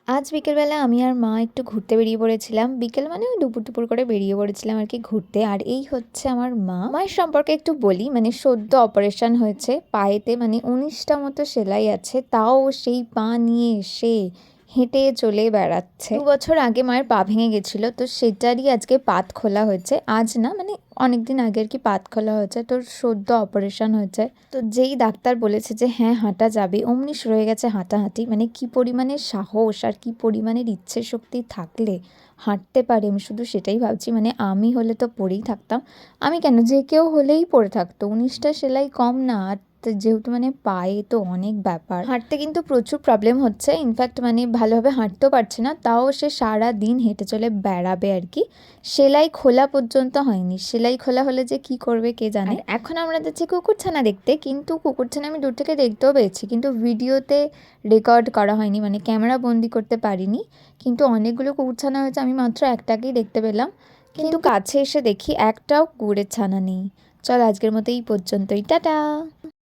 আজ বিকেলবেলা আমি আর মা একটু ঘুরতে বেরিয়ে পড়েছিলাম। বিকেল মানে ওই দুপুর দুপুর করে বেরিয়ে পড়েছিলাম আর কি ঘুরতে। আর এই হচ্ছে আমার মা। মায়ের সম্পর্কে একটু বলি, মানে সদ্য অপারেশন হয়েছে পায়েতে, মানে 19টা মতো সেলাই আছে, তাও সেই পা নিয়ে এসে হেঁটে চলে বেড়াচ্ছে। 2 বছর আগে মায়ের পা ভেঙে গেছিলো, তো সেটারই আজকে পাত খোলা হয়েছে। আজ না, মানে অনেকদিন আগে আর কি পাত খোলা হয়েছে, তোর সদ্য অপারেশন হয়েছে। তো যেই ডাক্তার বলেছে যে হ্যাঁ হাঁটা যাবে, অমনি শুরু হয়ে গেছে হাঁটাহাঁটি। মানে কি পরিমাণের সাহস আর কি পরিমাণের ইচ্ছে শক্তি থাকলে হাঁটতে পারে, আমি শুধু সেটাই ভাবছি। মানে আমি হলে তো পড়েই থাকতাম। আমি কেন, যে কেউ হলেই পড়ে থাকতো। 19টা সেলাই কম না। আর যেহেতু মানে পায়ে তো অনেক ব্যাপার, হাঁটতে কিন্তু প্রচুর প্রবলেম হচ্ছে। ইনফ্যাক্ট মানে ভালোভাবে হাঁটতেও পারছে না, তাও সে সারা দিন হেঁটে চলে বেড়াবে আর কি। সেলাই খোলা পর্যন্ত হয়নি, সেলাই খোলা হলে যে কি করবে কে জানে। এখন আমরা যাচ্ছি কুকুরছানা দেখতে, কিন্তু কুকুরছানা আমি দূর থেকে দেখতেও পেয়েছি, কিন্তু ভিডিওতে রেকর্ড করা হয়নি, মানে ক্যামেরা বন্দি করতে পারিনি। কিন্তু অনেকগুলো কুকুরছানা হয়েছে, আমি মাত্র একটাকেই দেখতে পেলাম। কিন্তু কাছে এসে দেখি একটাও কুকুরের ছানা নেই। চল আজকের মতো এই পর্যন্তই, টাটা।